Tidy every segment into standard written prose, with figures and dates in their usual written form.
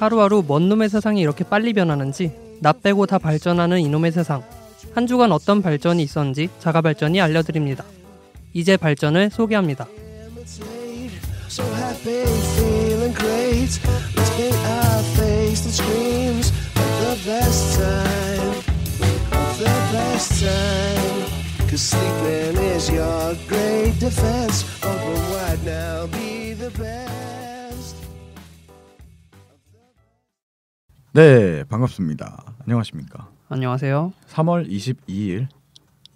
하루하루 뭔 놈의 세상이 이렇게 빨리 변하는지, 나 빼고 다 발전하는 이놈의 세상. 한 주간 어떤 발전이 있었는지 자가발전이 알려드립니다. 이제 발전을 소개합니다. So happy, feeling great. Let's paint our face and screams of the best time, of the best time. Cause sleeping is your great defense. Open wide now, be the best. 네, 반갑습니다. 안녕하십니까. 안녕하세요. 3월 22일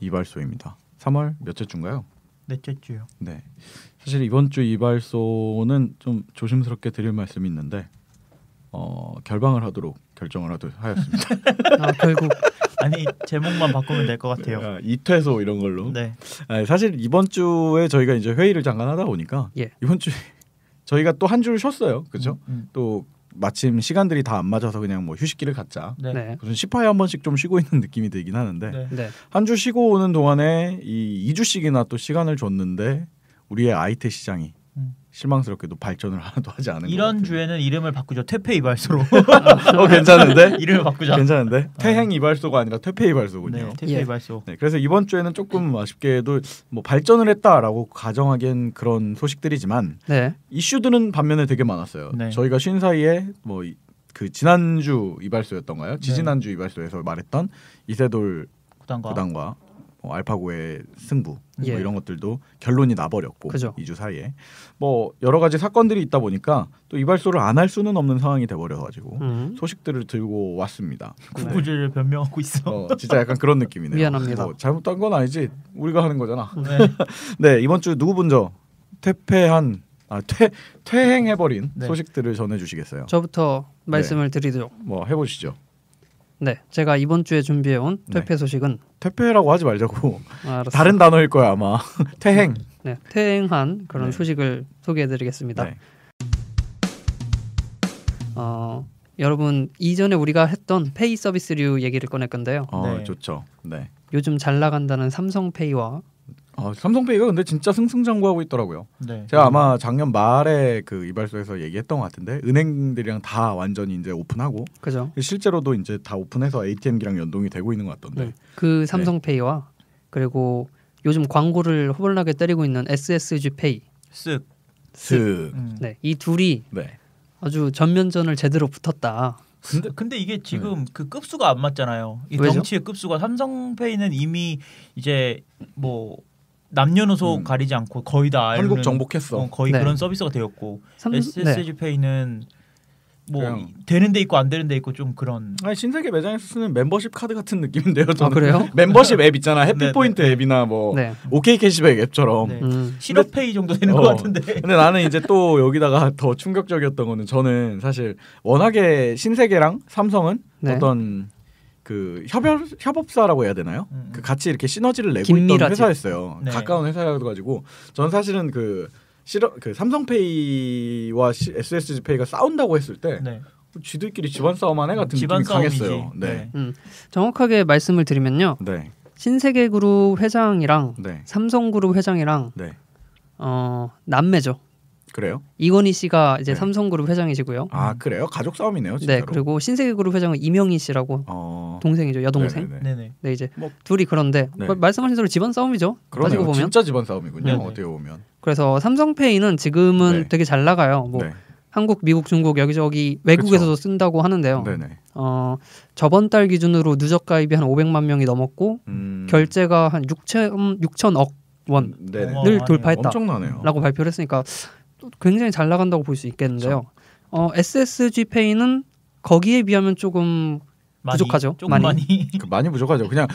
이발소입니다. 3월 몇째 주인가요? 넷째 주요. 네. 사실 이번 주 이발소는 좀 조심스럽게 드릴 말씀이 있는데 결방을 하도록 결정을 하였습니다. 아, 결국 아니 제목만 바꾸면 될 것 같아요. 이퇴소 이런 걸로. 네. 아니, 사실 이번 주에 저희가 이제 회의를 잠깐 하다 보니까 이번 주에 저희가 또 한 주를 쉬었어요. 그렇죠? 또 마침 시간들이 다 안 맞아서 그냥 뭐 휴식기를 갖자. 네. 무슨 10화에 한 번씩 좀 쉬고 있는 느낌이 들긴 하는데 네. 한 주 쉬고 오는 동안에 이 2주씩이나 또 시간을 줬는데 우리의 아이테 시장이 실망스럽게도 발전을 하나도 하지 않은 이런 주에는 이름을 바꾸죠. 퇴폐 이발소로. 괜찮은데? 이름을 바꾸자. 괜찮은데? 퇴행 이발소가 아니라 퇴폐 이발소군요. 네, 퇴폐 이발소. 네, 그래서 이번 주에는 조금 아쉽게도 뭐 발전을 했다라고 가정하기엔 그런 소식들이지만 이슈들은 반면에 되게 많았어요. 네. 저희가 쉰 사이에 뭐 그 지난주 이발소였던가요? 지지난주 이발소에서 말했던 이세돌 구단과 알파고의 승부 뭐 이런 것들도 결론이 나버렸고 그죠. 2주 사이에 뭐 여러 가지 사건들이 있다 보니까 또 이발소를 안 할 수는 없는 상황이 돼버려가지고 소식들을 들고 왔습니다. 구구절절 변명하고 있어. 진짜 약간 그런 느낌이네요. 미안합니다. 뭐 잘못한 건 아니지 우리가 하는 거잖아. 네. 네, 이번 주 누구 먼저 퇴행해버린 소식들을 전해주시겠어요? 저부터 말씀을 드리죠. 뭐 해보시죠. 네, 제가 이번 주에 준비해온 퇴폐 소식은 퇴폐라고 하지 말자고. 알았어요. 다른 단어일 거야 아마. 퇴행. 네, 퇴행한 그런 소식을 소개해드리겠습니다. 네. 여러분 이전에 우리가 했던 페이 서비스류 얘기를 꺼낼 건데요. 좋죠. 네. 요즘 잘 나간다는 삼성페이와 삼성페이가 근데 진짜 승승장구하고 있더라고요. 네. 제가 아마 작년 말에 그 이발소에서 얘기했던 것 같은데 은행들이랑 다 완전히 이제 오픈하고, 그죠? 실제로도 이제 다 오픈해서 ATM기랑 연동이 되고 있는 것 같던데. 그 삼성페이와 그리고 요즘 광고를 허벌나게 때리고 있는 SSG페이, 네, 이 둘이 아주 전면전을 제대로 붙었다. 근데 이게 지금 그 급수가 안 맞잖아요. 이 왜죠? 덩치의 급수가 삼성페이는 이미 이제 뭐 남녀노소 가리지 않고 거의 다 한국 정복했어. 거의 그런 서비스가 되었고 SSG페이는 뭐 그냥 되는 데 있고 안 되는 데 있고 좀 그런. 아니, 신세계 매장에서 쓰는 멤버십 카드 같은 느낌인데요. 저는. 그래요? 멤버십 앱 있잖아. 해피포인트 앱이나 뭐 OK 캐시백 앱처럼. 실업페이 정도 되는 것 같은데. 근데 나는 이제 또 여기다가 더 충격적이었던 거는 저는 사실 워낙에 신세계랑 삼성은 어떤 그 협업사라고 해야 되나요? 그 같이 이렇게 시너지를 내고 있던 회사였어요. 가까운 회사여가지고 저는 사실은 그 삼성페이와 SSG페이가 싸운다고 했을 때 쥐들끼리 집안 싸움하네 같은 느낌이 강했어요. 정확하게 말씀을 드리면요. 신세계그룹 회장이랑 삼성그룹 회장이랑 남매죠. 그래요? 이건희 씨가 이제 삼성그룹 회장이시고요. 아, 그래요? 가족 싸움이네요, 진짜로. 네, 그리고 신세계그룹 회장은 이명희 씨라고 동생이죠, 여동생. 네, 이제 둘이 그런데 말씀하신 대로 집안 싸움이죠. 따지고 보면 진짜 집안 싸움이군요. 어떻게 보면. 그래서 삼성페이는 지금은 되게 잘 나가요. 뭐 한국, 미국, 중국 여기저기 외국에서도 쓴다고 하는데요. 저번 달 기준으로 누적 가입이 한 500만 명이 넘었고 결제가 한 6천억 원을 돌파했다라고 엄청나네요. 발표를 했으니까 굉장히 잘 나간다고 볼 수 있겠는데요. SSG페이는 거기에 비하면 조금 부족하죠. 많이 부족하죠. 그냥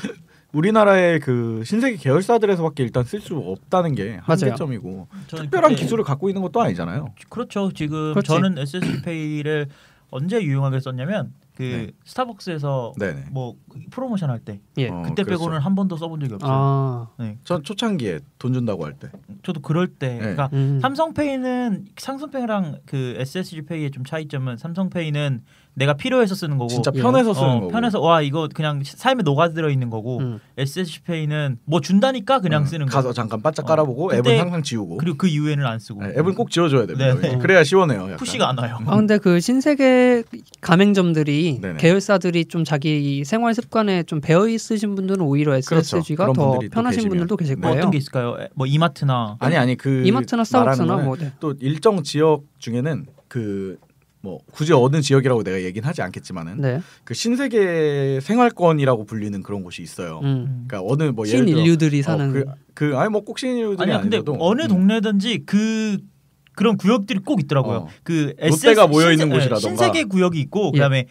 우리나라의 그 신세계 계열사들에서밖에 일단 쓸 수 없다는 게 한계점이고 특별한 기술을 갖고 있는 것도 아니잖아요. 그렇죠. 지금 저는 SSG페이를 언제 유용하게 썼냐면 스타벅스에서 뭐 프로모션 할 때 그때 빼고는 한 번도 써본 적이 없어요. 전 초창기에 돈 준다고 할 때. 저도 그럴 때. 그러니까 삼성페이랑 그 SSG페이의 좀 차이점은 삼성페이는 내가 필요해서 쓰는 거고 진짜 편해서 쓰는 거고 편해서 와 이거 그냥 삶에 녹아들어 있는 거고 SSPay는 뭐 준다니까 그냥 쓰는 거 가서 잠깐 바짝 깔아보고 앱은 항상 지우고 그리고 그 이후에는 안 쓰고 앱은 꼭 지워줘야 됩니다. 그래야 시원해요. 약간. 푸시가 안 와요. 근데 그 신세계 가맹점들이 계열사들이 좀 자기 생활 습관에 좀 배어 있으신 분들은 오히려 SSG가 더 편하신 분들도 계실 거예요. 어떤 게 있을까요? 뭐 이마트나 아니 그 이마트나 스타벅스나 뭐 또 일정 지역 중에는 그 뭐 굳이 어느 지역이라고 내가 얘기는 하지 않겠지만은 그 신세계 생활권이라고 불리는 그런 곳이 있어요. 그러니까 어느 뭐 예를 들어 신인류들이 사는 아니 뭐 꼭 신인류들이 아니라도 근데 어느 동네든지 그런 구역들이 꼭 있더라고요. 그 롯데가 모여 있는 곳이라던가 신세계 구역이 있고 그다음에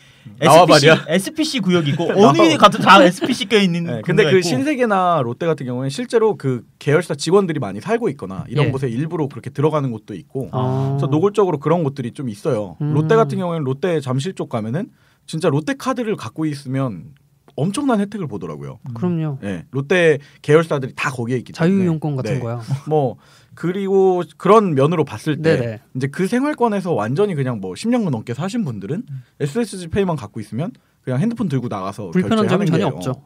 SPC 구역이 있고 어느 데 가도 다 SPC 껴 있는. 근데 그 신세계나 롯데 같은 경우에는 실제로 그 계열사 직원들이 많이 살고 있거나 이런 곳에 일부러 그렇게 들어가는 곳도 있고, 그래서 노골적으로 그런 곳들이 좀 있어요. 롯데 같은 경우에는 롯데 잠실 쪽 가면은 진짜 롯데 카드를 갖고 있으면 엄청난 혜택을 보더라고요. 그럼요. 네, 롯데 계열사들이 다 거기에 있기 때문에 자유이용권 같은 거야. 뭐 그리고 그런 면으로 봤을 때 이제 그 생활권에서 완전히 그냥 뭐 10년 넘게 사신 분들은 SSG 페이만 갖고 있으면 그냥 핸드폰 들고 나가서 불편한 점이 전혀 없죠.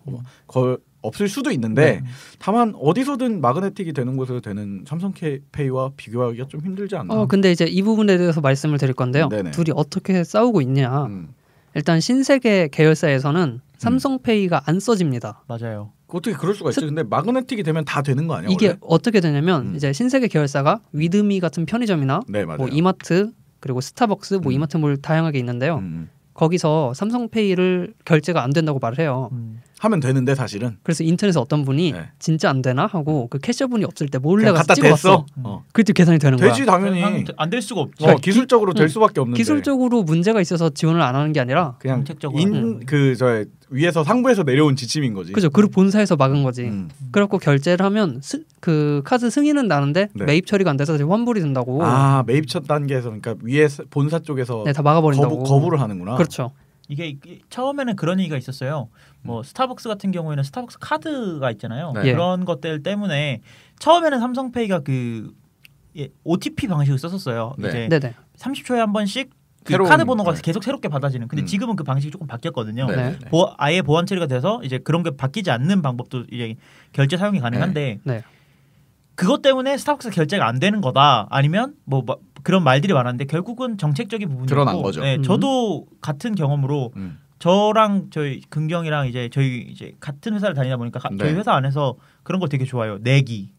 없을 수도 있는데 다만 어디서든 마그네틱이 되는 곳에서 되는 삼성페이와 비교하기가 좀 힘들지 않나. 근데 이제 이 부분에 대해서 말씀을 드릴 건데요. 둘이 어떻게 싸우고 있냐. 일단 신세계 계열사에서는 삼성페이가 안 써집니다. 맞아요. 어떻게 그럴 수가 있지? 근데 마그네틱이 되면 다 되는 거 아니야? 이게 원래? 어떻게 되냐면 이제 신세계 계열사가 위드미 같은 편의점이나 뭐 이마트 그리고 스타벅스 뭐 이마트몰 다양하게 있는데요. 거기서 삼성페이를 결제가 안 된다고 말을 해요. 하면 되는데 사실은. 그래서 인터넷에 어떤 분이 진짜 안 되나 하고 그 캐셔분이 없을 때 몰래 가서 찍어봤어. 그때 계산이 되는 거야. 되지 당연히. 안 될 수가 없죠. 그러니까 기술적으로 될 수밖에 없는데. 기술적으로 문제가 있어서 지원을 안 하는 게 아니라 그냥 저 위에서 상부에서 내려온 지침인 거지. 그죠. 그리고 본사에서 막은 거지. 그래갖고 결제를 하면 그 카드 승인은 나는데 매입 처리가 안 돼서 환불이 된다고. 매입 첫 단계에서 그러니까 위에 본사 쪽에서 다 막아버린다고. 거부를 하는구나. 그렇죠. 이게 처음에는 그런 얘기가 있었어요. 뭐 스타벅스 같은 경우에는 스타벅스 카드가 있잖아요. 그런 것들 때문에 처음에는 삼성페이가 그 OTP 방식을 썼었어요. 이제 30초에 한 번씩 그 카드 번호가 계속 새롭게 받아지는. 근데 지금은 그 방식이 조금 바뀌었거든요. 아예 보안 처리가 돼서 이제 그런 게 바뀌지 않는 방법도 이제 결제 사용이 가능한데 그것 때문에 스타벅스 결제가 안 되는 거다. 아니면 뭐 그런 말들이 많았는데 결국은 정책적인 부분이고 드러난 거죠. 저도 같은 경험으로 저랑 저희 긍경이랑 저희 이제 같은 회사를 다니다 보니까 저희 회사 안에서 그런 거 되게 좋아요. 내기.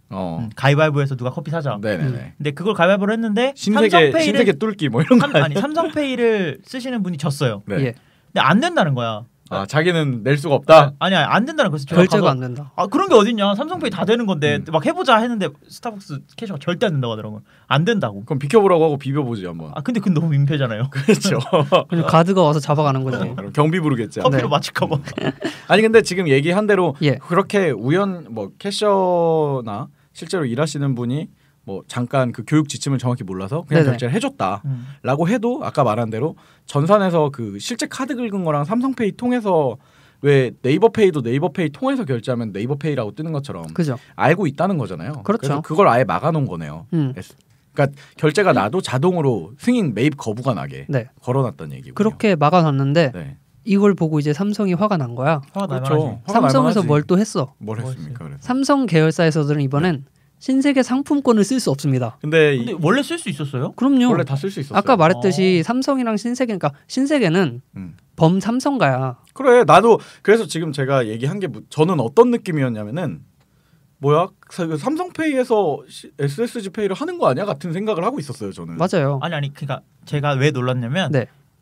가위바위보에서 누가 커피 사자. 근데 그걸 가위바위보를 했는데 신세계 뚫기 뭐 이런 거 아니 삼성페이를 쓰시는 분이 졌어요. 근데 안 된다는 거야. 자기는 낼 수가 없다. 아니 안 된다는 거죠. 결제가 안 된다. 그런 게 어딨냐. 삼성페이 다 되는 건데 막 해보자 했는데 스타벅스 캐셔가 절대 안 된다고 하더라고요. 안 된다고. 그럼 비켜보라고 하고 비벼보지 한번. 근데 그건 너무 민폐잖아요. 그렇죠. 그냥 가드가 와서 잡아가는 거지. 경비 부르겠지. 커피로 맞출까봐. 아니 근데 지금 얘기한 대로 그렇게 뭐 캐셔나 실제로 일하시는 분이 뭐 잠깐 그 교육 지침을 정확히 몰라서 그냥 결제를 해줬다라고 해도 아까 말한 대로 전산에서 그 실제 카드 긁은 거랑 삼성페이 통해서 왜 네이버페이도 네이버페이 통해서 결제하면 네이버페이라고 뜨는 것처럼 알고 있다는 거잖아요. 그렇죠. 그래서 그걸 아예 막아놓은 거네요. 그러니까 결제가 나도 자동으로 승인 매입 거부가 나게 걸어놨던 얘기고요. 그렇게 막아놨는데 이걸 보고 이제 삼성이 화가 난 거야. 그렇죠. 삼성에서 뭘 또 했어? 뭘 했습니까? 그래서. 삼성 계열사에서들은 이번엔 신세계 상품권을 쓸 수 없습니다. 근데 원래 쓸 수 있었어요? 그럼요. 원래 다 쓸 수 있었어요. 아까 말했듯이 삼성이랑 신세계, 그러니까 신세계는 범삼성가야. 그래, 나도 그래서 지금 제가 얘기한 게 저는 어떤 느낌이었냐면은 삼성페이에서 SSG 페이를 하는 거 아니야 같은 생각을 하고 있었어요. 저는. 맞아요. 아니 그러니까 제가 왜 놀랐냐면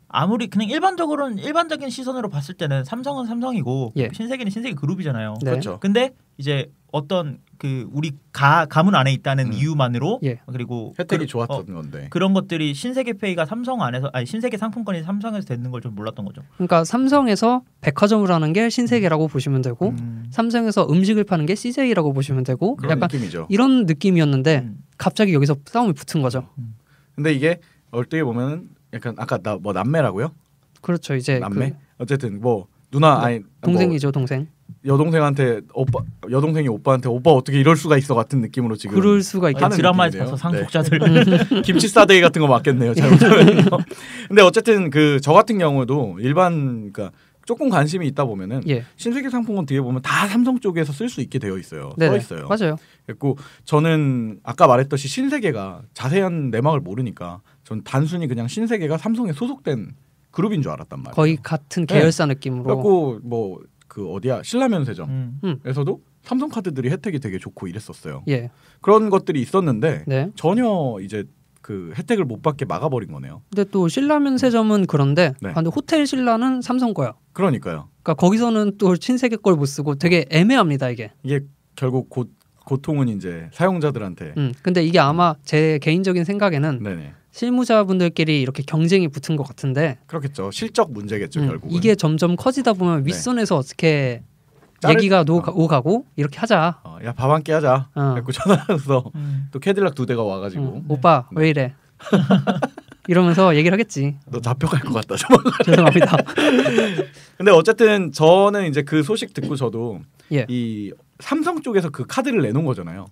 아무리 그냥 일반적인 시선으로 봤을 때는 삼성은 삼성이고 신세계는 신세계 그룹이잖아요. 그렇죠. 근데 이제 어떤 그 우리 가문 안에 있다는 이유만으로 그리고 혜택이 좋았던 건데 그런 것들이 신세계페이가 삼성 안에서 신세계 상품권이 삼성에서 되는 걸 좀 몰랐던 거죠. 그러니까 삼성에서 백화점을 하는 게 신세계라고 보시면 되고 삼성에서 음식을 파는 게 CJ라고 보시면 되고 그런 약간 느낌이죠. 이런 느낌이었는데 갑자기 여기서 싸움이 붙은 거죠. 근데 이게 어떻게 보면은 약간 아까 나 뭐 남매라고요? 그렇죠. 이제 남매? 어쨌든 뭐 누나 아니 동생이죠. 동생. 여동생이 오빠한테 오빠 어떻게 이럴 수가 있어 같은 느낌으로 지금 그럴 수가 있겠 드라마에서 상속자들 김치 싸대기 같은 거 맞겠네요. 잘못하면. 근데 어쨌든 그 저 같은 경우도 일반 그러니까 조금 관심이 있다 보면은 신세계 상품권 뒤에 보면 다 삼성 쪽에서 쓸 수 있게 되어 있어요. 써 있어요. 맞아요. 그리고 저는 아까 말했듯이 신세계가 자세한 내막을 모르니까 전 단순히 그냥 신세계가 삼성에 소속된 그룹인 줄 알았단 말이에요. 거의 같은 계열사 느낌으로. 그래고 뭐 그 어디야 신라면세점에서도 삼성 카드들이 혜택이 되게 좋고 이랬었어요. 그런 것들이 있었는데 전혀 이제 그 혜택을 못 받게 막아버린 거네요. 근데 또 신라면세점은 그런데 근데 호텔 신라는 삼성 거야. 그러니까요. 그러니까 거기서는 또 신세계 걸 못 쓰고 되게 애매합니다 이게. 이게 결국 고통은 이제 사용자들한테. 근데 이게 아마 제 개인적인 생각에는 실무자분들끼리 이렇게 경쟁이 붙은 것 같은데. 그렇겠죠. 실적 문제겠죠 결국은. 이게 점점 커지다 보면 윗선에서 어떻게 얘기가 오가고 이렇게 하자. 야 밥 한 끼 하자. 그래서 전화해서 또 캐딜락 2대가 와가지고 오빠 왜 이래? 이러면서 얘기를 하겠지. 너 잡혀갈 것 같다. 죄송합니다. 근데 어쨌든 저는 이제 그 소식 듣고 저도 이 삼성 쪽에서 그 카드를 내놓은 거잖아요.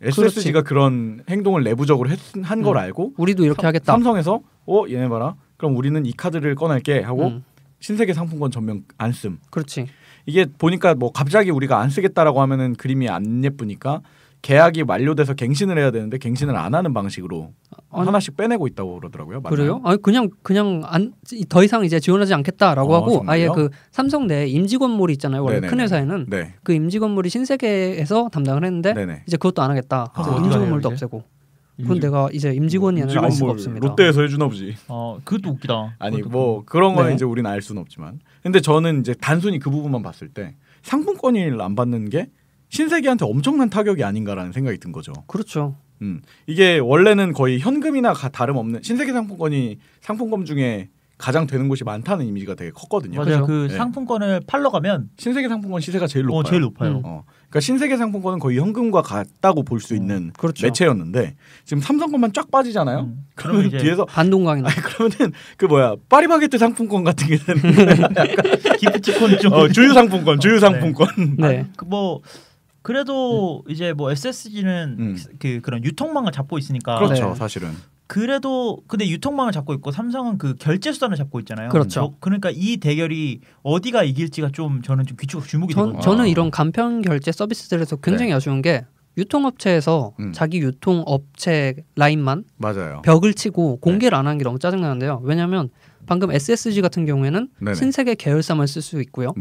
SSG가 그런 행동을 내부적으로 한 걸 알고 우리도 이렇게 하겠다. 삼성에서 얘네 봐라. 그럼 우리는 이 카드를 꺼낼게 하고 신세계 상품권 전면 안 씀. 그렇지. 이게 보니까 뭐 갑자기 우리가 안 쓰겠다라고 하면은 그림이 안 예쁘니까 계약이 만료돼서 갱신을 해야 되는데 갱신을 안 하는 방식으로 하나씩 빼내고 있다고 그러더라고요. 맞나요? 그래요? 아니 그냥 더 이상 이제 지원하지 않겠다라고 하고 정말요? 아예 그 삼성 내 임직원몰이 있잖아요. 원래 큰 회사에는 그 임직원몰이 신세계에서 담당을 했는데 이제 그것도 안 하겠다. 그래서 임직원몰도 없애고. 그건 내가 이제 임직원이 아니라 알 수가 없습니다. 롯데에서 해주나 보지. 그것도 웃기다. 아니 뭐 그런 건 이제 우리는 알 수는 없지만. 근데 저는 이제 단순히 그 부분만 봤을 때 상품권을 안 받는 게 신세계한테 엄청난 타격이 아닌가라는 생각이 든 거죠. 그렇죠. 이게 원래는 거의 현금이나 다름없는 신세계 상품권이 상품권 중에 가장 되는 곳이 많다는 이미지가 되게 컸거든요. 맞아요. 그 상품권을 팔러 가면 신세계 상품권 시세가 제일 높아요. 제일 높아요. 그러니까 신세계 상품권은 거의 현금과 같다고 볼 수 있는 매체였는데 지금 삼성권만 쫙 빠지잖아요. 그러면 뒤에서 반동강이 그러면은 그 뭐야 파리바게뜨 상품권 같은 게 되는 기프티콘 좀 주유 상품권, 주유 상품권. 네. 뭐 그래도 이제 뭐 SSG는 그런 유통망을 잡고 있으니까 그렇죠, 사실은. 그래도 근데 유통망을 잡고 있고 삼성은 그 결제 수단을 잡고 있잖아요. 그렇죠. 그러니까 이 대결이 어디가 이길지가 좀 저는 좀 주목이 되거든요. 저는 이런 간편 결제 서비스들에서 굉장히 아쉬운 게 유통업체에서 자기 유통업체 라인만 맞아요. 벽을 치고 공개를 안 하는 게 너무 짜증나는데요. 왜냐하면 방금 SSG 같은 경우에는 신세계 계열사만 쓸 수 있고요.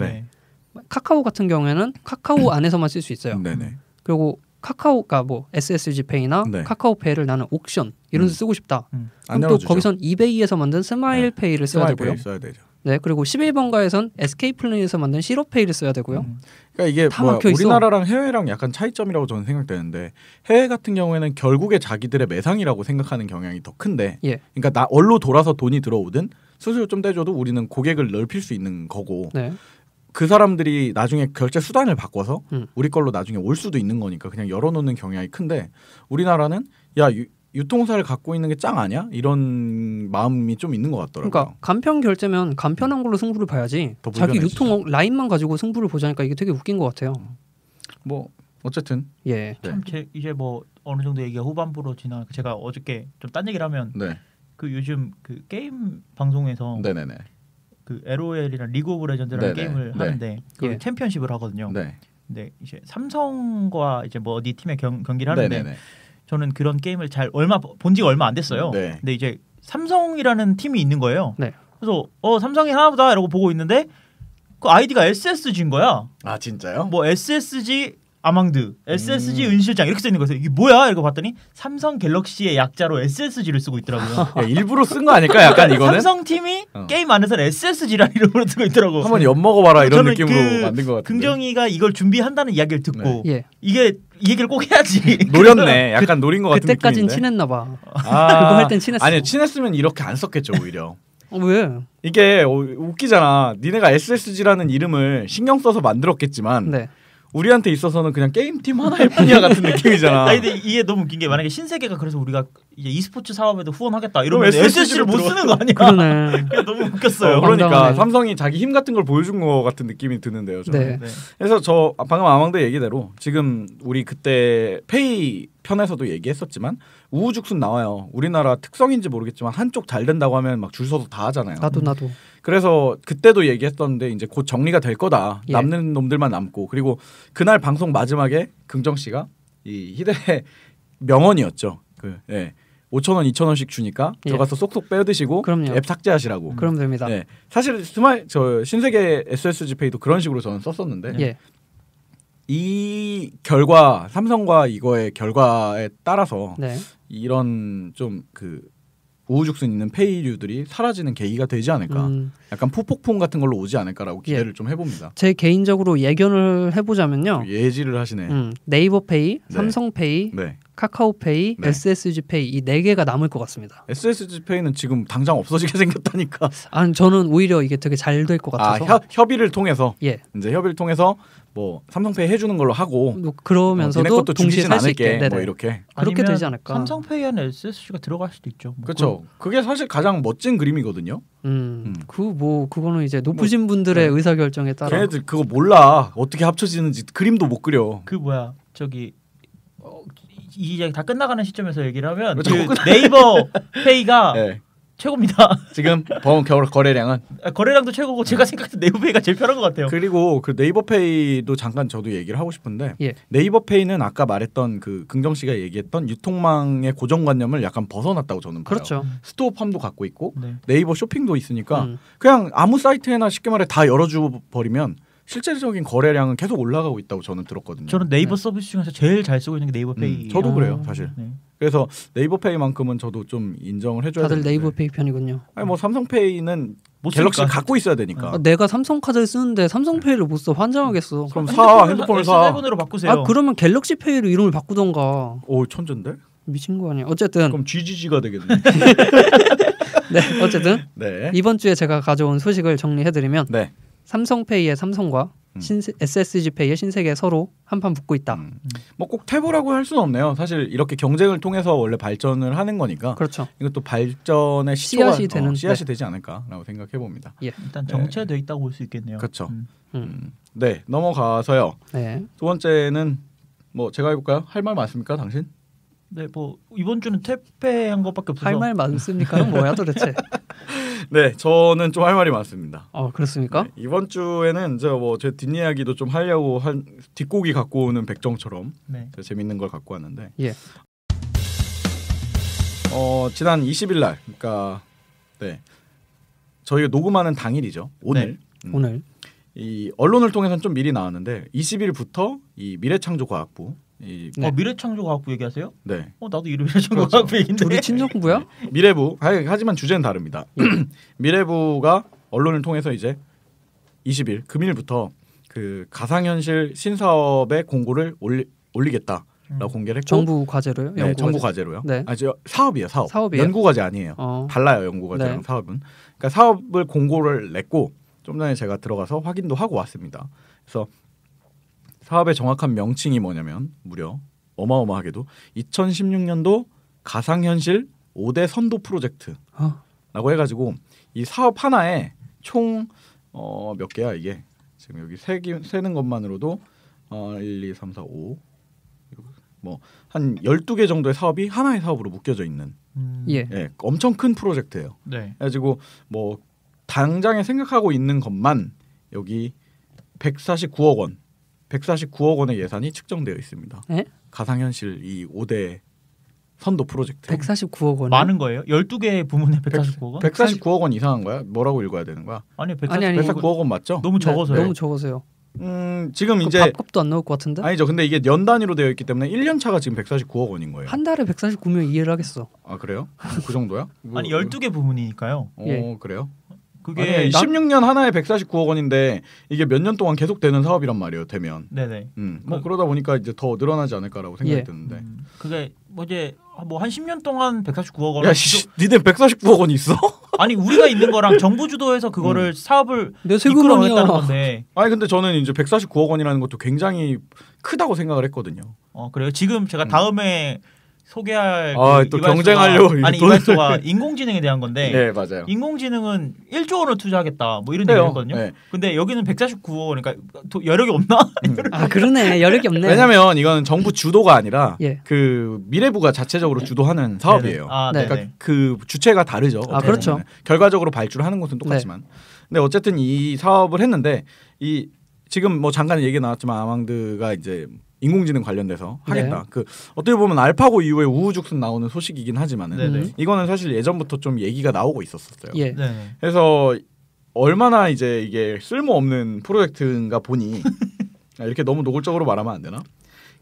카카오 같은 경우에는 카카오 안에서만 쓸 수 있어요. 그리고 카카오가 뭐 SSG페이나 카카오페이를 나는 옥션 이런 데 쓰고 싶다. 그럼 또 거기선 이베이에서 만든 스마일페이를 써야 되고요. 네, 그리고 11번가에선 SK플랜에서 만든 시로페이를 써야 되고요. 그러니까 이게 우리나라랑 해외랑 약간 차이점이라고 저는 생각되는데 해외 같은 경우에는 결국에 자기들의 매상이라고 생각하는 경향이 더 큰데 그러니까 나 얼로 돌아서 돈이 들어오든 수수료 좀 떼줘도 우리는 고객을 넓힐 수 있는 거고 그 사람들이 나중에 결제 수단을 바꿔서 우리 걸로 나중에 올 수도 있는 거니까 그냥 열어놓는 경향이 큰데 우리나라는 유통사를 갖고 있는 게 짱 아니야? 이런 마음이 좀 있는 것 같더라고요. 그러니까 간편 결제면 간편한 걸로 승부를 봐야지 자기 유통 라인만 가지고 승부를 보자니까 이게 되게 웃긴 것 같아요. 뭐 어쨌든 참 이제 뭐 어느 정도 얘기가 후반부로 지나 제가 어저께 좀 딴 얘기를 하면 그 요즘 그 게임 방송에서 그 LOL이랑 리그 오브 레전드라는 게임을 하는데 그 챔피언십을 하거든요. 근데 이제 삼성과 이제 뭐 어디 팀의 경기를 하는데 저는 그런 게임을 본 지가 얼마 안 됐어요. 근데 이제 삼성이라는 팀이 있는 거예요. 그래서 삼성이 하나보다 이러고 보고 있는데 그 아이디가 SSG인 거야. 아 진짜요? 뭐 SSG 아망드, SSG 은실장 이렇게 써 있는 거예요. 이게 뭐야? 이러고 봤더니 삼성 갤럭시의 약자로 SSG를 쓰고 있더라고요. 일부러 쓴 거 아닐까? 약간 이거는 삼성 팀이 게임 안에서는 SSG라는 이름으로 쓰고 있더라고. 한번 엿 먹어봐라 이런 느낌으로 만든 것 같은데. 긍정이가 이걸 준비한다는 이야기를 듣고 이게 이 얘기를 꼭 해야지. 노렸네. 약간 노린 것 같은 느낌인데. 그때까진 친했나 봐. 그거 할 땐 친했어. 아니 친했으면 이렇게 안 썼겠죠 오히려. 왜? 이게 웃기잖아. 니네가 SSG라는 이름을 신경 써서 만들었겠지만 우리한테 있어서는 그냥 게임팀 하나일 뿐이야 같은 느낌이잖아. 아니 근데 이게 너무 웃긴 게 만약에 신세계가 그래서 우리가 이제 e스포츠 사업에도 후원하겠다 이러면 SSG를 못 쓰는 거 아니야? 그러네. 너무 웃겼어요. 그러니까 황당하네. 삼성이 자기 힘 같은 걸 보여준 것 같은 느낌이 드는데요. 저는. 네. 그래서 저 방금 아망드 얘기대로 지금 우리 그때 페이 편에서도 얘기했었지만 우후죽순 나와요. 우리나라 특성인지 모르겠지만 한쪽 잘 된다고 하면 막 줄 서서 다 하잖아요. 나도. 그래서 그때도 얘기했었는데 이제 곧 정리가 될 거다. 예. 남는 놈들만 남고 그리고 그날 방송 마지막에 긍정 씨가 이 희대 명언이었죠. 5,000원, 2,000원씩 주니까 예. 들어가서 쏙쏙 빼 드시고 그럼요. 앱 삭제하시라고. 그럼 됩니다. 네. 사실 저 신세계 SSG페이도 그런 식으로 저는 썼었는데 예. 이 결과 삼성과 이거의 결과에 따라서 네. 이런 좀 우후죽순 있는 페이류들이 사라지는 계기가 되지 않을까. 약간 포폭풍 같은 걸로 오지 않을까라고 기대를 좀 해봅니다. 제 개인적으로 예견을 해보자면요. 예지를 하시네. 네이버페이, 네. 삼성페이, 네. 카카오페이, 네. SSG페이 이 4개가 남을 것 같습니다. SSG페이는 지금 당장 없어지게 생겼다니까. 아니 저는 오히려 이게 되게 잘 될 것 같아서. 협의를 통해서 예. 이제 협의를 통해서 뭐 삼성페이 해주는 걸로 하고 그러면서도 니네 것도 동시에 죽이진 살 수 않을게. 있게. 뭐 이렇게. 그렇게 되지 않을까. 삼성페이 안에 SSG가 들어갈 수도 있죠. 그렇죠. 그게 사실 가장 멋진 그림이거든요. 그거는 이제 높으신 분들의 의사 결정에 따라. 걔네들 그거 몰라. 어떻게 합쳐지는지 그림도 못 그려. 이제 다 끝나가는 시점에서 얘기를 하면 그렇죠. 네이버 페이가 네. 최고입니다. 지금 거래량은 거래량도 최고고 제가 생각했던 네이버페이가 제일 편한 것 같아요. 그리고 그 네이버페이도 잠깐 저도 얘기를 하고 싶은데 예. 네이버페이는 아까 말했던 그 긍정 씨가 얘기했던 유통망의 고정관념을 약간 벗어났다고 저는 봐요. 그렇죠. 스토어팜도 갖고 있고 네. 네이버 쇼핑도 있으니까 그냥 아무 사이트에나 쉽게 말해 다 열어줘 버리면 실질적인 거래량은 계속 올라가고 있다고 저는 들었거든요. 저는 네이버 서비스 중에서 제일 잘 쓰고 있는 게 네이버페이. 저도 그래요, 사실. 네. 그래서 네이버페이만큼은 저도 좀 인정을 해줘야 다들 되는데. 네이버페이 편이군요. 아니 뭐 삼성페이는 못 갤럭시를 쓰니까. 갖고 있어야 되니까. 내가 삼성카드를 쓰는데 삼성페이를 못 써. 환장하겠어. 그럼 핸드폰을 사. S7으로 바꾸세요. 아 그러면 갤럭시페이로 이름을 바꾸던가. 오 천재인데? 미친 거 아니야. 어쨌든 그럼 GGG가 되겠네. 네 어쨌든 네. 이번 주에 제가 가져온 소식을 정리해드리면 네. 삼성페이의 삼성과 SSG페이의 신세계 서로 한판 붙고 있다. 뭐 꼭 태보라고 할 수는 없네요. 사실 이렇게 경쟁을 통해서 원래 발전을 하는 거니까. 그렇죠. 이것도 발전의 시초가 씨앗이 되는 씨앗이 되지 않을까라고 생각해 봅니다. 예. 일단 정체돼 있다고 볼 수 있겠네요. 그렇죠. 네 넘어가서요. 네. 두 번째는 뭐 제가 해볼까요? 할 말 많습니까, 당신? 네, 뭐 이번 주는 퇴폐한 것밖에 없어서 할 말 많습니까는 뭐야 도대체? 네, 저는 좀 할 말이 많습니다. 그렇습니까? 네, 이번 주에는 제 뒷이야기도 좀 하려고 한 뒷고기 갖고 오는 백정처럼 네. 재밌는 걸 갖고 왔는데. 예. 지난 20일 날, 그러니까 네, 저희가 녹음하는 당일이죠. 오늘. 네. 오늘. 이 언론을 통해서는 좀 미리 나왔는데 20일부터 이 미래창조과학부 미래창조과학부 얘기하세요? 네. 나도 이름 미래창조과학부 얘긴데. 둘이 친정부야? 미래부 하지만 주제는 다릅니다. 미래부가 언론을 통해서 이제 20일 금일부터 그 가상현실 신사업의 공고를 올리겠다라고 공개를 했고 정부 과제로요? 네, 정부 과제로요. 네. 사업이에요. 사업이에요? 연구 과제 아니에요. 달라요, 연구 과제랑 네. 사업은. 그러니까 사업을 공고를 냈고 좀 전에 제가 들어가서 확인도 하고 왔습니다. 그래서 사업의 정확한 명칭이 뭐냐면 무려 어마어마하게도 2016년도 가상현실 5대 선도 프로젝트라고 해가지고 이 사업 하나에 총 몇 개야 이게 지금 여기 세는 것만으로도 1, 2, 3, 4, 5 뭐 한 12개 정도의 사업이 하나의 사업으로 묶여져 있는 예, 엄청 큰 프로젝트예요. 네. 그래가지고 뭐 당장에 생각하고 있는 것만 여기 149억 원의 예산이 측정되어 있습니다. 에? 가상현실 이 5대 선도 프로젝트. 149억 원. 많은 거예요? 12개 부문에 149억 원? 149억 원 이상한 거야? 뭐라고 읽어야 되는 거야? 아니 149억 원 맞죠? 너무 적어서요. 너무 적어서요. 지금 이제 밥값도 안 나올 것 같은데? 아니죠. 근데 이게 년 단위로 되어 있기 때문에 1년 차가 지금 149억 원인 거예요. 한 달에 149면 이해를 하겠어. 아 그래요? 그 정도야? 아니 12개 부문이니까요. 그래요? 그게 아니, 16년 하나에 149억 원인데 이게 몇 년 동안 계속되는 사업이란 말이에요. 되면. 네네. 뭐 그러다 보니까 이제 더 늘어나지 않을까라고 생각이 드는데. 그게 뭐 이제 뭐 한 10년 동안 149억 원. 야, 니네 149억 원 있어? 아니 우리가 있는 거랑 정부 주도해서 그거를 사업을 이끌어가겠다는 건데. 아니 근데 저는 이제 149억 원이라는 것도 굉장히 크다고 생각을 했거든요. 그래요? 지금 제가 다음에 소개할 또 경쟁하려고 이발소가 인공지능에 대한 건데 네 맞아요. 인공지능은 1조 원을 투자하겠다 뭐 이런 얘기를 했거든요. 네. 근데 여기는 149억 그러니까 여력이 없나? 그러네 여력이 없네. 왜냐면 이건 정부 주도가 아니라 그 미래부가 자체적으로 주도하는 사업이에요. 그러니까 그 주체가 다르죠. 그렇죠. 결과적으로 발주하는 것은 똑같지만. 근데 어쨌든 이 사업을 했는데 이 지금 뭐 잠깐 얘기 나왔지만 아망드가 이제 인공지능 관련돼서 하겠다. 그 어떻게 보면 알파고 이후에 우후죽순 나오는 소식이긴 하지만은 이거는 사실 예전부터 좀 얘기가 나오고 있었어요. 그래서 얼마나 이제 이게 쓸모없는 프로젝트인가 보니 이렇게 너무 노골적으로 말하면 안 되나?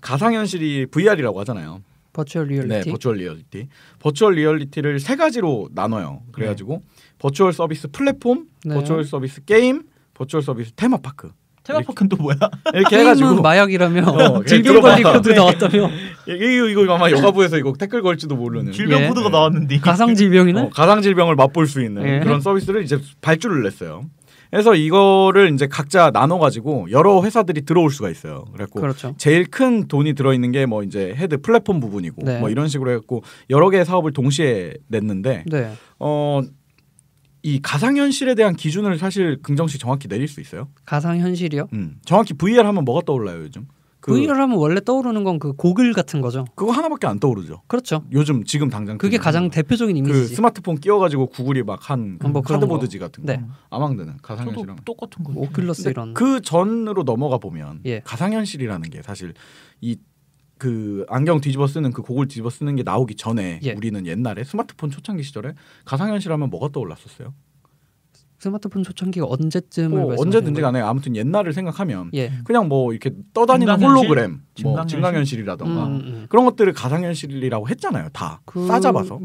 가상현실이 VR이라고 하잖아요. 버추얼 리얼리티. 네, 버추얼 리얼리티. 버추얼 리얼리티를 세 가지로 나눠요. 그래가지고 버추얼 서비스 플랫폼, 버추얼 서비스 게임, 버추얼 서비스 테마파크. 테마파크는 또 뭐야? 이렇게 해가지고 마약이라며 질병 관리 코드 나왔다며. 이거 아마 여가부에서 이거 댓글 걸지도 모르는 질병 코드가 나왔는데 가상 질병이네. 가상 질병을 맛볼 수 있는 그런 서비스를 이제 발주를 냈어요. 그래서 이거를 이제 각자 나눠가지고 여러 회사들이 들어올 수가 있어요. 그래갖고 그렇죠. 제일 큰 돈이 들어있는 게 뭐 이제 헤드 플랫폼 부분이고 뭐 이런 식으로 해갖고 여러 개의 사업을 동시에 냈는데 이 가상현실에 대한 기준을 사실 긍정씨 정확히 내릴 수 있어요? 가상현실이요? 정확히 VR 하면 뭐가 떠올라요 요즘? VR 하면 원래 떠오르는 건 그 고글 같은 거죠. 그거 하나밖에 안 떠오르죠. 그렇죠. 요즘 지금 당장 그게 가장 대표적인 이미지지. 그 스마트폰 끼워가지고 구글이 막 한 카드보드지 같은 거. 아망드는 가상현실이랑 똑같은 거. 오큘러스 이런. 그 전으로 넘어가 보면 가상현실이라는 게 사실 그 안경 뒤집어 쓰는 그 고글 뒤집어 쓰는 게 나오기 전에 우리는 옛날에 스마트폰 초창기 시절에 가상현실 하면 뭐가 떠올랐었어요? 스마트폰 초창기가 언제쯤을 언제든지 간에 아무튼 옛날을 생각하면 그냥 뭐 이렇게 떠다니는 홀로그램, 뭐 증강현실이라던가 그런 것들을 가상현실이라고 했잖아요. 다 싸잡아서.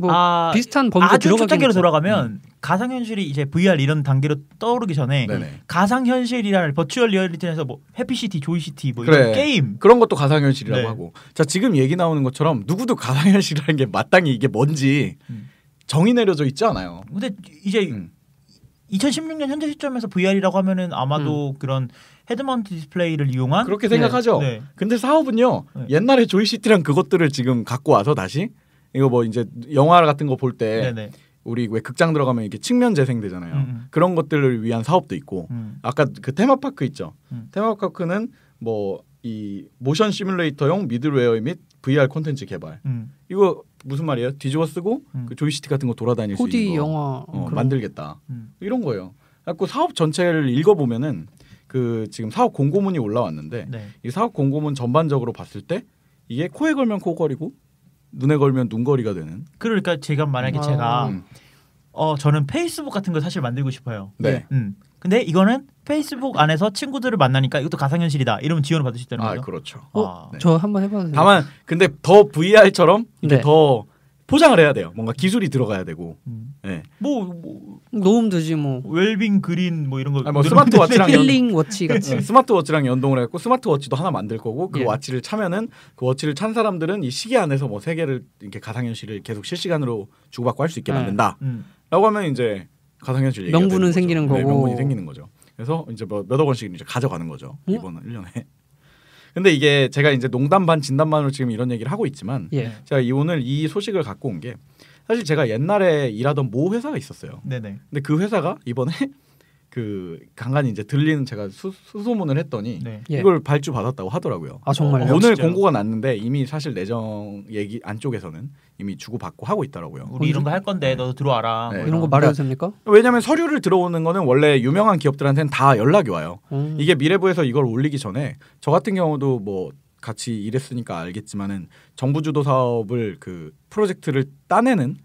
비슷한 범위로 아주 초창기로 돌아가면 가상현실이 이제 VR 이런 단계로 떠오르기 전에 가상현실이라는 버추얼 리얼리티에서 뭐 해피시티, 조이시티 뭐 이런 게임 그런 것도 가상현실이라고 하고 자 지금 얘기 나오는 것처럼 누구도 가상현실이라는 게 마땅히 이게 뭔지 정의 내려져 있지 않아요. 근데 이제 2016년 현재 시점에서 VR이라고 하면은 아마도 그런 헤드마운트 디스플레이를 이용한 그렇게 생각하죠. 근데 사업은요 옛날에 조이시티랑 그것들을 지금 갖고 와서 다시 이거 뭐 이제 영화 같은 거 볼 때 우리 왜 극장 들어가면 이게 측면 재생되잖아요. 그런 것들을 위한 사업도 있고 아까 그 테마파크 있죠. 테마파크는 뭐 이 모션 시뮬레이터용 미들웨어 및 VR 콘텐츠 개발. 이거 무슨 말이에요? 뒤집어 쓰고 그 조이스틱 같은 거 돌아다닐 수 있는 거 영화 만들겠다. 이런 거예요. 그래서 사업 전체를 읽어보면은 그 지금 사업 공고문이 올라왔는데 이 사업 공고문 전반적으로 봤을 때 이게 코에 걸면 코걸이고 눈에 걸면 눈걸이가 되는. 그러니까 제가 만약에 저는 페이스북 같은 거 사실 만들고 싶어요. 근데 이거는 페이스북 안에서 친구들을 만나니까 이것도 가상현실이다. 이러면 지원을 받을 수 있다는 거죠. 그렇죠. 저 한번 해봐도 돼요. 다만 근데 더 VR처럼 이게 더 포장을 해야 돼요. 뭔가 기술이 들어가야 되고. 뭐 놓으면 뭐 웰빙 그린 뭐 이런 거. 뭐 스마트워치랑 힐링 워치 같이. 스마트워치랑 연동을 해갖고 스마트워치도 하나 만들 거고 그 워치를 차면은 그 워치를 찬 사람들은 이 시계 안에서 뭐 세계를 이렇게 가상현실을 계속 실시간으로 주고받고 할 수 있게 만든다. 라고 하면 이제 가상현실 명분은 생기는 거고. 명분이 생기는 거죠. 그래서 이제 뭐 몇억 원씩 이제 가져가는 거죠. 이번 1년에. 근데 이게 제가 이제 농담 반 진담 반으로 지금 이런 얘기를 하고 있지만 제가 오늘 이 소식을 갖고 온 게 사실 제가 옛날에 일하던 모 회사가 있었어요. 근데 그 회사가 이번에 그 간간히 이제 들리는 제가 수소문을 했더니 이걸 발주 받았다고 하더라고요. 정말요? 오늘 공고가 났는데 이미 사실 내정 얘기 안쪽에서는 이미 주고받고 하고 있더라고요. 우리 이런 거 할 건데 너도 들어와라. 뭐 이런 거 말해도 됩니까? 왜냐하면 서류를 들어오는 거는 원래 유명한 기업들한테는 다 연락이 와요. 이게 미래부에서 이걸 올리기 전에 저 같은 경우도 뭐 같이 일했으니까 알겠지만은 정부 주도 사업을 그 프로젝트를 따내는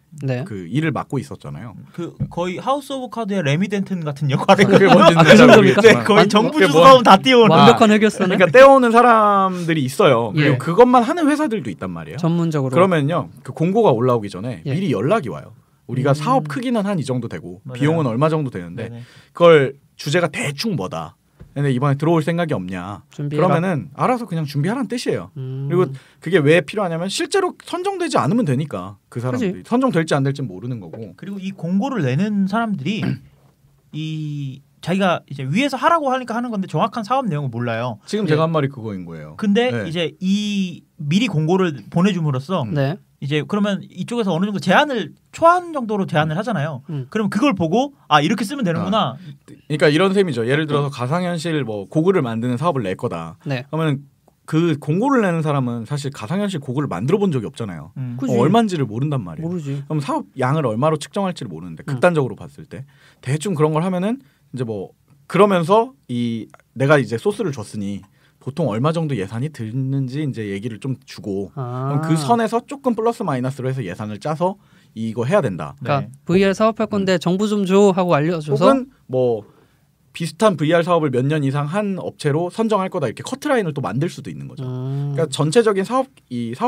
그 일을 맡고 있었잖아요. 그 거의 하우스 오브 카드의 레미 덴튼 같은 역할을 그게 뭔지는 그 정도입니까? 거의 정부 주도 사업 다 띄워오는 완벽한 흑역사네. 그러니까 떼어오는 사람들이 있어요. 그리고 그것만 하는 회사들도 있단 말이에요. 전문적으로. 그러면요 그 공고가 올라오기 전에 미리 연락이 와요. 우리가 사업 크기는 한 이 정도 되고 비용은 얼마 정도 되는데 그걸 주제가 대충 뭐다. 근데 이번에 들어올 생각이 없냐. 준비해라. 그러면은 알아서 그냥 준비하라는 뜻이에요. 그리고 그게 왜 필요하냐면 실제로 선정되지 않으면 되니까 그 사람들이 그치? 선정될지 안 될지 모르는 거고. 그리고 이 공고를 내는 사람들이 이 자기가 이제 위에서 하라고 하니까 하는 건데 정확한 사업 내용을 몰라요. 지금 제가 한 말이 그거인 거예요. 근데 네. 이제 이 미리 공고를 보내줌으로써 네. 이제 그러면 이쪽에서 어느 정도 제한을 초안 정도로 제한을 하잖아요. 그러면 그걸 보고 아 이렇게 쓰면 되는구나. 그러니까 이런 셈이죠. 예를 들어서 가상현실 뭐 고글을 만드는 사업을 낼 거다. 네. 그러면 그 공고를 내는 사람은 사실 가상현실 고글을 만들어 본 적이 없잖아요. 얼마인지를 모른단 말이에요. 모르지. 그럼 사업 양을 얼마로 측정할지를 모르는데 극단적으로 봤을 때 대충 그런 걸 하면은 이제 뭐 그러면서 이 내가 이제 소스를 줬으니 보통 얼마 정도 예산이 드는지 이제 얘기를 좀 주고 그럼 그 선에서 조금 플러스 마이너스로 해서 예산을 짜서 이거 해야 된다. 그러니까 VR 사업할 건데 정보 좀 줘 하고 알려줘서 혹은 뭐 비슷한 VR 사업을 몇 년 이상 한 업체로 선정할 거다 이렇게 커트라인을 또 만들 수도 있는 거죠. 그러니까 전체적인 사업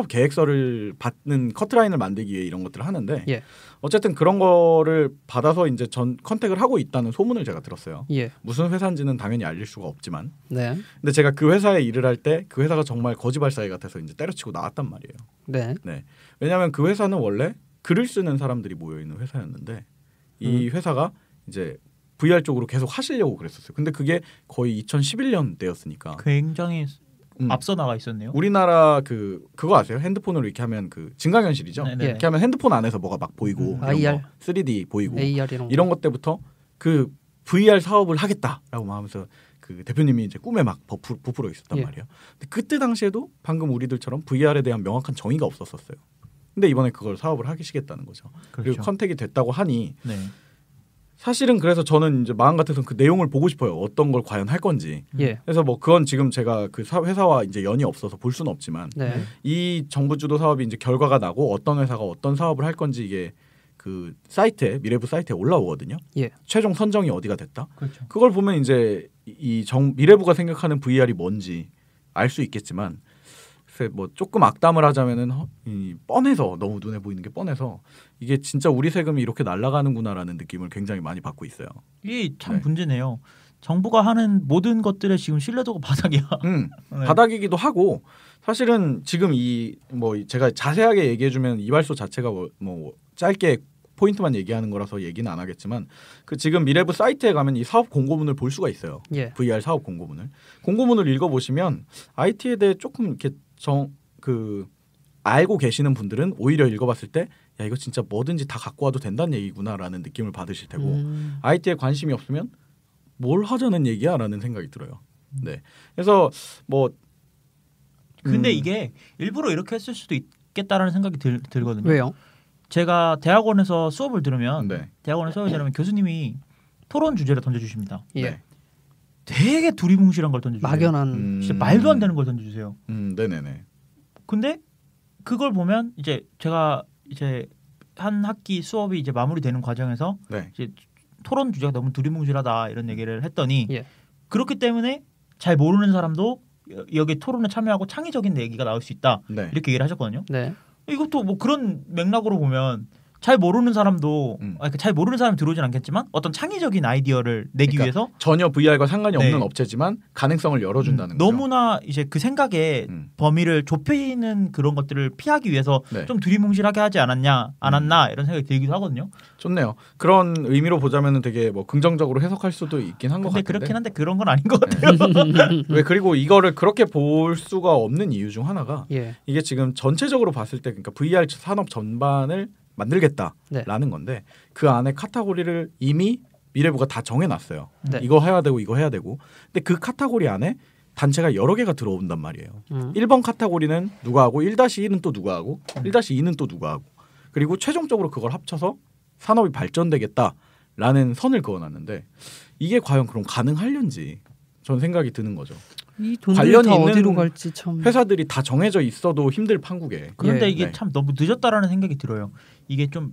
계획서를 받는 커트라인을 만들기 위해 이런 것들을 하는데 예. 어쨌든 그런 거를 받아서 이제 전 컨택을 하고 있다는 소문을 제가 들었어요. 예. 무슨 회사인지는 당연히 알릴 수가 없지만. 네. 근데 제가 그 회사에 일을 할 때 그 회사가 정말 거지발사이 같아서 이제 때려치고 나왔단 말이에요. 네. 네. 왜냐하면 그 회사는 원래 글을 쓰는 사람들이 모여 있는 회사였는데 이 회사가 이제 VR 쪽으로 계속 하시려고 그랬었어요. 근데 그게 거의 2011년 때였으니까 굉장히 앞서 나가 있었네요. 우리나라 그거 아세요? 핸드폰으로 이렇게 하면 그 증강현실이죠. 네네. 이렇게 하면 핸드폰 안에서 뭐가 막 보이고 AR, 3D 보이고 AR 이런 것 때부터 그 VR 사업을 하겠다라고 하면서 그 대표님이 이제 꿈에 막 부풀어 있었단 예. 말이에요. 근데 그때 당시에도 방금 우리들처럼 VR에 대한 명확한 정의가 없었어요. 근데 이번에 그걸 사업을 하시겠다는 거죠. 그렇죠. 그리고 컨택이 됐다고 하니 네. 사실은 그래서 저는 이제 마음 같아서 그 내용을 보고 싶어요. 어떤 걸 과연 할 건지. 예. 그래서 뭐 그건 지금 제가 그 회사와 이제 연이 없어서 볼 수는 없지만 네. 이 정부 주도 사업이 이제 결과가 나고 어떤 회사가 어떤 사업을 할 건지 이게 그 사이트에 미래부 사이트에 올라오거든요. 예. 최종 선정이 어디가 됐다. 그렇죠. 그걸 보면 이제 미래부가 생각하는 VR이 뭔지 알 수 있겠지만 뭐 조금 악담을 하자면은 뻔해서 너무 눈에 보이는 게 뻔해서 이게 진짜 우리 세금이 이렇게 날아가는구나라는 느낌을 굉장히 많이 받고 있어요. 이게 참 문제네요. 정부가 하는 모든 것들의 지금 신뢰도가 바닥이야. 네. 바닥이기도 하고 사실은 지금 뭐 제가 자세하게 얘기해주면 이발소 자체가 뭐 짧게 포인트만 얘기하는 거라서 얘기는 안 하겠지만 그 지금 미래부 사이트에 가면 이 사업 공고문을 볼 수가 있어요. 예. VR 사업 공고문을 읽어보시면 IT에 대해 조금 이렇게 알고 계시는 분들은 오히려 읽어봤을 때 야 이거 진짜 뭐든지 다 갖고 와도 된다는 얘기구나라는 느낌을 받으실 테고 IT에 관심이 없으면 뭘 하자는 얘기야라는 생각이 들어요. 네, 그래서 뭐 근데 이게 일부러 이렇게 했을 수도 있겠다라는 생각이 들거든요. 왜요? 제가 대학원에서 수업을 들으면 네. 대학원에서 수업을 들으면 교수님이 토론 주제를 던져주십니다. 예. 네. 되게 두리뭉실한 걸 던져주세요. 막연한 진짜 말도 안 되는 걸 던져주세요. 네네네. 근데 그걸 보면 이제 제가 이제 한 학기 수업이 이제 마무리되는 과정에서 네. 이제 토론 주제가 너무 두리뭉실하다 이런 얘기를 했더니 예. 그렇기 때문에 잘 모르는 사람도 여기 토론에 참여하고 창의적인 얘기가 나올 수 있다. 네. 이렇게 얘기를 하셨거든요. 네. 이것도 뭐 그런 맥락으로 보면 잘 모르는 사람도 잘 모르는 사람이 들어오진 않겠지만 어떤 창의적인 아이디어를 내기 그러니까 위해서 전혀 VR과 상관이 없는 네. 업체지만 가능성을 열어준다는 거죠. 너무나 이제 그 생각의 범위를 좁히는 그런 것들을 피하기 위해서 네. 좀 두리뭉실하게 하지 않았나 이런 생각이 들기도 하거든요. 좋네요. 그런 의미로 보자면 되게 뭐 긍정적으로 해석할 수도 있긴 한 것 같은데. 그렇긴 한데 그런 건 아닌 것 같아요. 왜 그리고 이거를 그렇게 볼 수가 없는 이유 중 하나가 예. 이게 지금 전체적으로 봤을 때 그러니까 VR 산업 전반을 만들겠다라는 건데 그 안에 카테고리를 이미 미래부가 다 정해놨어요. 네. 이거 해야 되고 이거 해야 되고. 근데 그 카테고리 안에 단체가 여러 개가 들어온단 말이에요. 1번 카테고리는 누가 하고 1-1은 또 누가 하고 1-2는 또 누가 하고 그리고 최종적으로 그걸 합쳐서 산업이 발전되겠다라는 선을 그어놨는데 이게 과연 그럼 가능하려는지 전 생각이 드는 거죠. 이 돈들이 다 어디로 갈지 참 회사들이 다 정해져 있어도 힘들 판국에. 그런데 예. 이게 네. 참 너무 늦었다라는 생각이 들어요. 이게 좀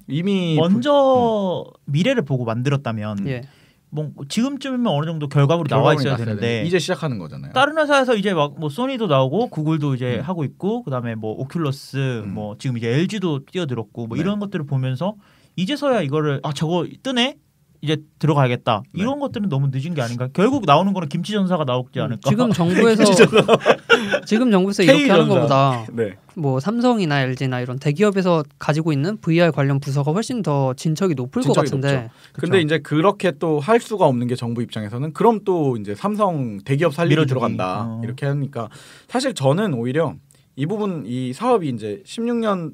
이미 먼저 미래를 보고 만들었다면 예. 뭐 지금쯤이면 어느 정도 결과물이 나와 있어야 되는데 이제 시작하는 거잖아요. 다른 회사에서 이제 막 뭐 소니도 나오고 구글도 이제 하고 있고 그다음에 뭐 오큘러스 뭐 지금 이제 LG도 뛰어들었고 뭐 네. 이런 것들을 보면서 이제서야 이거를 저거 뜨네 이제 들어가야겠다. 이런 것들은 너무 늦은 게 아닌가. 결국 나오는 거는 김치전사가 나오지 않을까. 지금 정부에서 이렇게 하는 것보다 뭐 삼성이나 LG나 이런 대기업에서 가지고 있는 VR 관련 부서가 훨씬 더 진척이 높을 것 같은데. 근데 이제 그렇게 또 할 수가 없는 게 정부 입장에서는 그럼 또 이제 삼성 대기업 살리기 들어간다. 이렇게 하니까 사실 저는 오히려 이 부분 이 사업이 이제 16년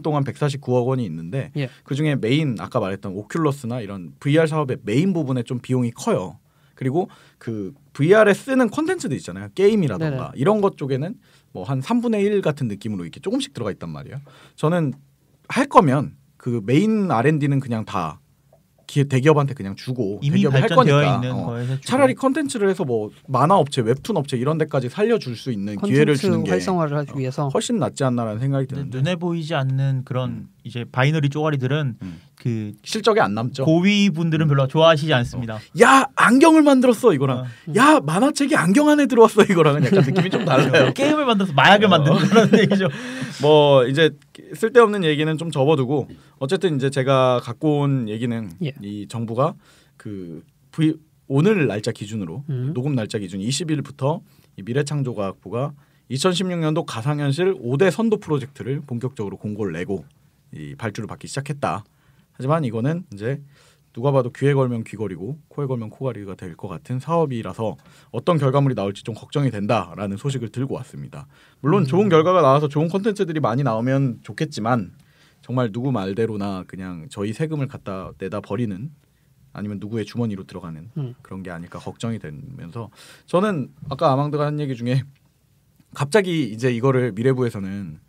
동안 149억 원이 있는데 그중에 메인 아까 말했던 오큘러스나 이런 VR 사업의 메인 부분에 좀 비용이 커요. 그리고 그 VR에 쓰는 콘텐츠도 있잖아요. 게임이라던가 이런 것 쪽에는 뭐 한 3분의 1 같은 느낌으로 이렇게 조금씩 들어가 있단 말이에요. 저는 할 거면 그 메인 R&D는 그냥 다 대기업한테 그냥 주고 이미 대기업이 할 거니까 있는 거에서 차라리 컨텐츠를 해서 뭐 만화 업체, 웹툰 업체 이런 데까지 살려줄 수 있는 기회를 주는 게 활성화를 하기 위해서 훨씬 낫지 않나라는 생각이 드는데 눈에 보이지 않는 그런 이제 바이너리 쪼가리들은 그 실적이 안 남죠. 고위 분들은 별로 좋아하시지 않습니다. 야 안경을 만들었어 이거랑 야 만화책이 안경 안에 들어왔어 이거랑은 약간 느낌이 좀 달라요. 게임을 만들어서 마약을 만드는 그런 얘기죠. 뭐 이제 쓸데없는 얘기는 좀 접어두고 어쨌든 이제 제가 갖고 온 얘기는 이 정부가 그 오늘 날짜 기준으로 녹음 날짜 기준 20일부터 이 미래창조과학부가 2016년도 가상현실 5대 선도 프로젝트를 본격적으로 공고를 내고 이 발주를 받기 시작했다. 하지만 이거는 이제 누가 봐도 귀에 걸면 귀걸이고 코에 걸면 코걸이가 될 것 같은 사업이라서 어떤 결과물이 나올지 좀 걱정이 된다라는 소식을 들고 왔습니다. 물론 좋은 결과가 나와서 좋은 콘텐츠들이 많이 나오면 좋겠지만 정말 누구 말대로나 그냥 저희 세금을 갖다 내다 버리는 아니면 누구의 주머니로 들어가는 그런 게 아닐까 걱정이 되면서 저는 아까 아망드가 한 얘기 중에 갑자기 이제 이거를 미래부에서는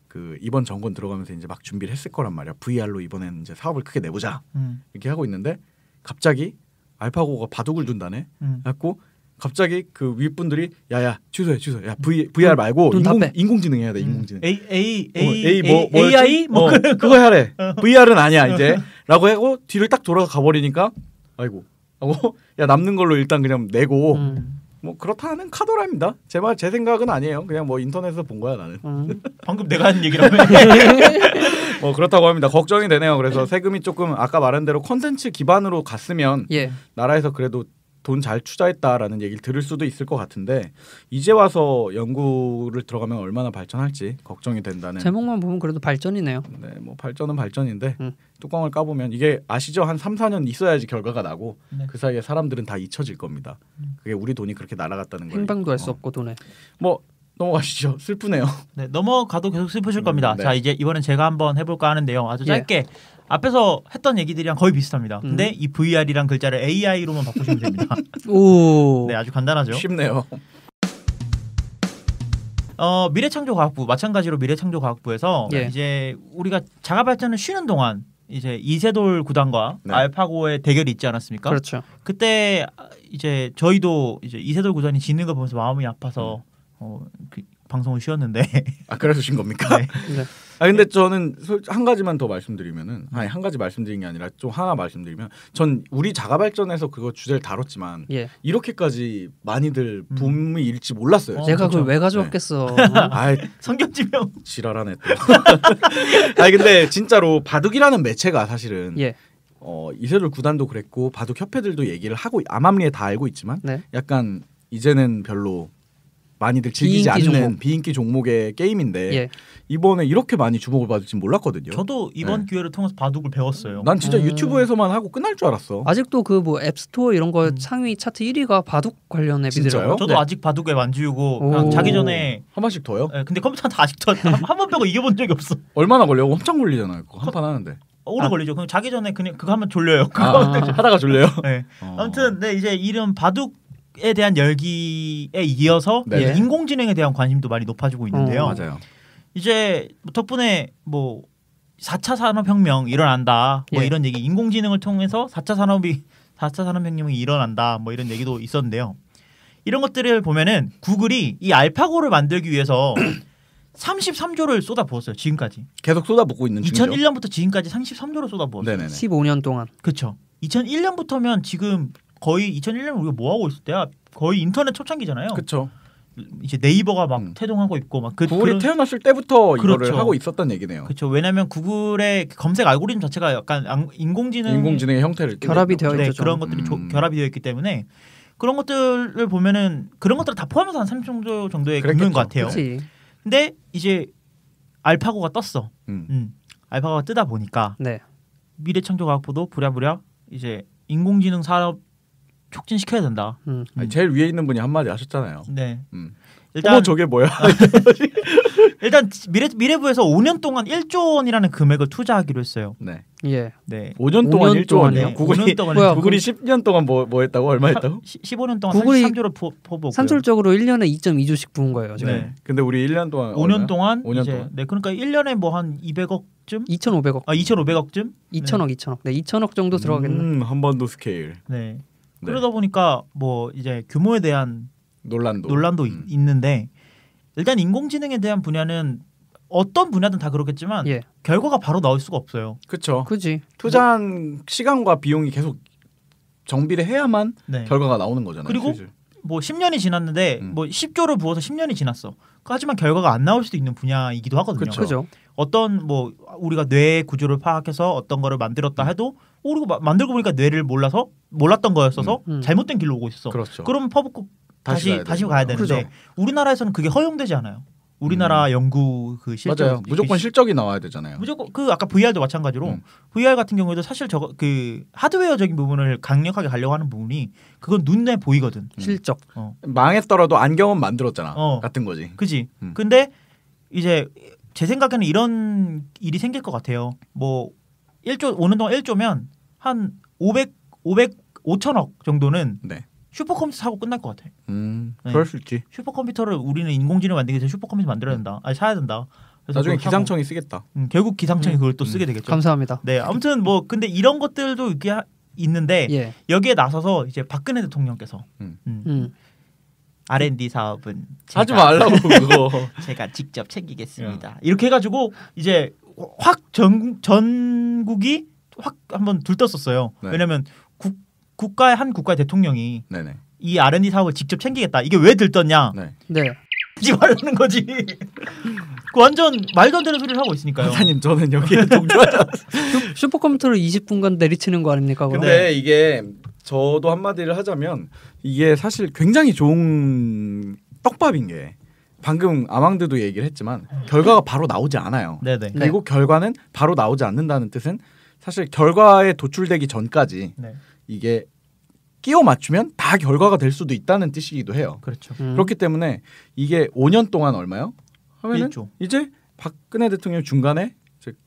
그 이번 정권 들어가면서 이제 막 준비를 했을 거란 말이야. VR로 이번에는 이제 사업을 크게 내보자 이렇게 하고 있는데 갑자기 알파고가 바둑을 둔다네. 갖고 갑자기 그 윗분들이 야야 취소해. 야 VR 말고 인공지능 해야 돼. 인공지능. AI 뭐 그거 하래. VR은 아니야 이제라고 하고 뒤를 딱 돌아가 버리니까 아이고 하고 야 남는 걸로 일단 그냥 내고. 뭐 그렇다는 카더라입니다. 제 생각은 아니에요. 그냥 뭐 인터넷에서 본 거야 나는. 방금 내가 한 얘기라며. 뭐 그렇다고 합니다. 걱정이 되네요. 그래서 세금이 조금 아까 말한 대로 콘텐츠 기반으로 갔으면 나라에서 그래도 돈 잘 투자했다라는 얘기를 들을 수도 있을 것 같은데 이제 와서 연구를 들어가면 얼마나 발전할지 걱정이 된다는. 제목만 보면 그래도 발전이네요. 네, 뭐 발전은 발전인데 뚜껑을 까보면 이게 아시죠? 한 3-4년 있어야지 결과가 나고 그 사이에 사람들은 다 잊혀질 겁니다. 그게 우리 돈이 그렇게 날아갔다는 거예요. 행방도 할 수 없고 돈에. 뭐 넘어가시죠. 슬프네요. 네, 넘어가도 계속 슬프실 겁니다. 자 이제 이번엔 제가 한번 해볼까 하는데요. 아주 짧게. 앞에서 했던 얘기들이랑 거의 비슷합니다. 근데 이 VR이란 글자를 AI로만 바꾸시면 됩니다. 오. 네, 아주 간단하죠. 쉽네요. 미래창조과학부 마찬가지로 미래창조과학부에서 이제 우리가 자가 발전을 쉬는 동안 이제 이세돌 구단과 알파고의 대결이 있지 않았습니까? 그렇죠. 그때 이제 저희도 이제 이세돌 구단이 지는 거 보면서 마음이 아파서 그 방송을 쉬었는데. 아 그래서 쉰 겁니까? 네. 아 근데 저는 한 가지만 더 말씀드리면은 한 가지 말씀드린 게 아니라 좀 하나 말씀드리면 전 우리 자가발전에서 그거 주제를 다뤘지만 이렇게,까지 많이들 붐이 일지 몰랐어요. 내가 그걸 왜 가져왔겠어. 성경지명 지랄하네 또. 아니 근데 진짜로 바둑이라는 매체가 사실은 이세돌 구단도 그랬고 바둑 협회들도 얘기를 하고 암암리에 다 알고 있지만 약간 이제는 별로 많이들 즐기지 않는 비인기 종목의 게임인데 이번에 이렇게 많이 주목을 받을지 몰랐거든요. 저도 이번 기회를 통해서 바둑을 배웠어요. 난 진짜 유튜브에서만 하고 끝날 줄 알았어. 아직도 그 뭐 앱스토어 이런 거 상위 차트 1위가 바둑 관련 앱이더라고요. 저도 아직 바둑 앱 안 지우고 그냥 자기 전에 한 번씩 더요? 네, 근데 컴퓨터한테 아직도 한 번 빼고 이겨본 적이 없어. 얼마나 걸려요? 엄청 걸리잖아요. 한 판 하는데. 오래 걸리죠. 그냥 자기 전에 그냥 그거 하면 졸려요. 하다가 졸려요? 네. 아무튼 이제 이런 바둑에 대한 열기에 이어서 인공지능에 대한 관심도 많이 높아지고 있는데요. 맞아요. 이제 덕분에 뭐 4차 산업혁명 일어난다. 뭐 이런 얘기, 인공지능을 통해서 4차 산업혁명이 일어난다. 뭐 이런 얘기도 있었는데요. 이런 것들을 보면은 구글이 이 알파고를 만들기 위해서 33조를 쏟아부었어요. 지금까지. 계속 쏟아붓고 있는 중이죠. 2001년부터 지금까지 33조를 쏟아부었어요. 네네네. 15년 동안. 그렇죠. 2001년부터면 지금 거의 2001년 우리가 뭐 하고 있을 때야? 거의 인터넷 초창기잖아요. 그렇죠. 이제 네이버가 막 태동하고 있고 막 구글이 태어났을 때부터 그렇죠. 이거를 하고 있었던 얘기네요. 그렇죠. 왜냐하면 구글의 검색 알고리즘 자체가 약간 인공지능의 형태를 결합이 되어 네, 있죠. 그런 것들이 결합이 되어 있기 때문에 그런 것들을 보면은 그런 것들을 다 포함해서 한 30 정도의 규모인 것 같아요. 그치. 근데 이제 알파고가 떴어. 알파고가 뜨다 보니까 네. 미래창조과학부도 부랴부랴 이제 인공지능 산업 촉진시켜야 된다. 아니, 제일 위에 있는 분이 한마디 하셨잖아요. 네. 일단 저게 뭐야? 일단 미래부에서 5년 동안 1조 원이라는 금액을 투자하기로 했어요. 네. 예. 네. 5년 동안 1조 원이요? 네. 구글이 5년 동안 구글이 10년 동안 뭐 했다고 얼마 했다고? 15년 동안 구글이 33조를 퍼보고 산술적으로 1년에 2.2조씩 부은 거예요. 지금. 네. 근데 우리 1년 동안 5년 동안 5년 이제 동안. 네, 그러니까 1년에 뭐 한 200억쯤? 2,500억. 2,500억쯤? 2,000억. 네, 2,000억 정도 들어가겠네. 한반도 스케일. 네. 그러다 보니까 뭐 이제 규모에 대한 논란도 있는데 일단 인공지능에 대한 분야는 어떤 분야든 다 그렇겠지만 예. 결과가 바로 나올 수가 없어요. 그렇죠. 그지. 투자한 시간과 비용이 계속 정비를 해야만 네. 결과가 나오는 거잖아요. 그리고 실질. 뭐 10년이 지났는데 뭐 10조를 부어서 10년이 지났어. 하지만 결과가 안 나올 수도 있는 분야이기도 하거든요. 그렇죠. 어떤 뭐 우리가 뇌 구조를 파악해서 어떤 거를 만들었다 해도 우리가 만들고 보니까 뇌를 몰랐던 거였어서 잘못된 길로 오고 있었어. 그렇죠. 그러면 퍼붓고 다시 가야 되는데 그렇죠. 우리나라에서는 그게 허용되지 않아요. 우리나라 연구 그 실적 맞아요. 무조건 실적이 나와야 되잖아요. 무조건 그 아까 VR도 마찬가지로 VR 같은 경우에도 사실 저거 그 하드웨어적인 부분을 강력하게 가려고 하는 부분이 그건 눈에 보이거든. 실적. 망했더라도 안경은 만들었잖아. 같은 거지. 그지. 근데 이제 제 생각에는 이런 일이 생길 것 같아요. 뭐 1조 5년 동안 1조면 한 500-5천억 정도는 네. 슈퍼컴퓨터 사고 끝날 것 같아. 그럴 수 있지. 슈퍼컴퓨터를 우리는 인공지능 만들기 위해서 슈퍼컴퓨터 만들어야 된다. 사야 된다. 그래서 나중에 기상청이 쓰겠다. 결국 기상청이 그걸 또 쓰게 되겠죠. 감사합니다. 네, 아무튼 뭐 근데 이런 것들도 이게 있는데 예. 여기에 나서서 이제 박근혜 대통령께서 R&D 사업은 하지 말라고 그거. 제가 직접 챙기겠습니다. 이렇게 해가지고 이제 확 전국이 확 한번 들떴었어요. 네. 왜냐하면 국가의 대통령이 네네. 이 R&D 사업을 직접 챙기겠다. 이게 왜 들떴냐? 네. 하지 말라는 거지. 그 완전 말도 안 되는 소리를 하고 있으니까요. 사장님 저는 여기에 동조하지 않습니다. 슈퍼컴퓨터를 20분간 내리치는 거 아닙니까? 그럼? 근데 이게 저도 한마디를 하자면 이게 사실 굉장히 좋은 떡밥인 게 방금 아망드도 얘기를 했지만 결과가 바로 나오지 않아요. 네네. 그리고 결과는 바로 나오지 않는다는 뜻은 사실 결과에 도출되기 전까지 이게 끼워 맞추면 다 결과가 될 수도 있다는 뜻이기도 해요. 그렇죠. 그렇기 때문에 이게 5년 동안 얼마요? 하면은 1조. 이제 박근혜 대통령 중간에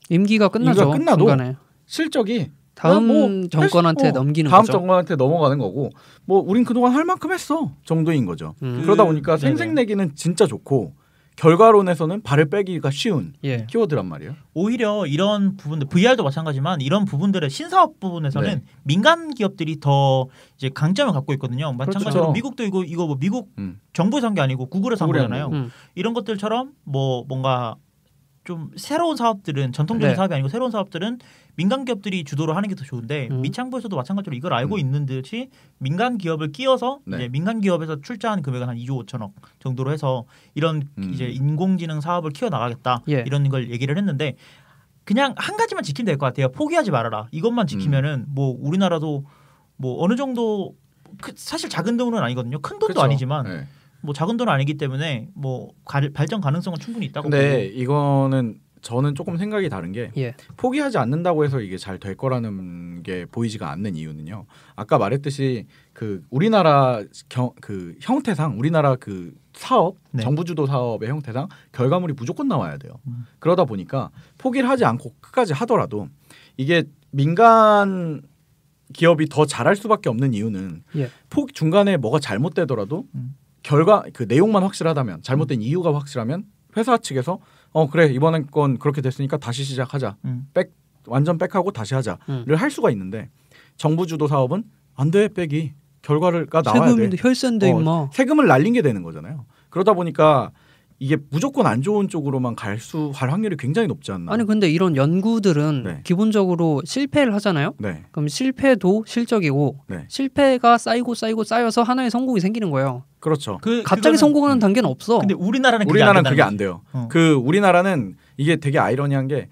임기가 끝나죠. 끝나도 중간에. 실적이 다음 정권한테 넘기는 다음 거죠. 정권한테 넘어가는 거고 뭐 우린 그동안 할 만큼 했어 정도인 거죠. 그러다 보니까 생색내기는 진짜 좋고 결과론에서는 발을 빼기가 쉬운 키워드란 말이에요. 오히려 이런 부분들 VR도 마찬가지지만 이런 부분들의 신사업 부분에서는 민간 기업들이 더 이제 강점을 갖고 있거든요. 마찬가지로 그렇죠. 미국도 이거 뭐 미국 정부에서 한 게 아니고 구글에서 한 거잖아요. 이런 것들처럼 뭐 뭔가 좀 새로운 사업들은 전통적인 사업이 아니고 새로운 사업들은 민간 기업들이 주도를 하는 게 더 좋은데 미창부에서도 마찬가지로 이걸 알고 있는 듯이 민간 기업을 끼워서 이제 민간 기업에서 출자한 금액은 한 2조 5천억 정도로 해서 이런 이제 인공지능 사업을 키워 나가겠다 이런 걸 얘기를 했는데 그냥 한 가지만 지키면 될 것 같아요. 포기하지 말아라. 이것만 지키면은 뭐 우리나라도 뭐 어느 정도 사실 작은 돈은 아니거든요. 큰 돈도 그쵸. 아니지만 뭐 작은 돈은 아니기 때문에 뭐 발전 가능성은 충분히 있다고. 근데 이거는 저는 조금 생각이 다른 게 포기하지 않는다고 해서 이게 잘 될 거라는 게 보이지가 않는 이유는요. 아까 말했듯이 그 우리나라 그 형태상 우리나라 그 사업 정부 주도 사업의 형태상 결과물이 무조건 나와야 돼요. 그러다 보니까 포기를 하지 않고 끝까지 하더라도 이게 민간 기업이 더 잘할 수밖에 없는 이유는 중간에 뭐가 잘못되더라도 결과 그 내용만 확실하다면 잘못된 이유가 확실하면 회사 측에서 그래 이번엔 건 그렇게 됐으니까 다시 시작하자 완전 백하고 다시 하자를 할 수가 있는데 정부 주도 사업은 안 돼 백이 결과가 나와야 돼. 세금도 혈세인데 임마. 세금을 날린 게 되는 거잖아요. 그러다 보니까 이게 무조건 안 좋은 쪽으로만 갈 확률이 굉장히 높지 않나? 아니 근데 이런 연구들은 네. 기본적으로 실패를 하잖아요. 네. 그럼 실패도 실적이고 네. 실패가 쌓여서 하나의 성공이 생기는 거예요. 그렇죠. 갑자기 성공하는 단계는 없어. 근데 우리나라는 그게 안 돼요. 우리나라는 이게 되게 아이러니한 게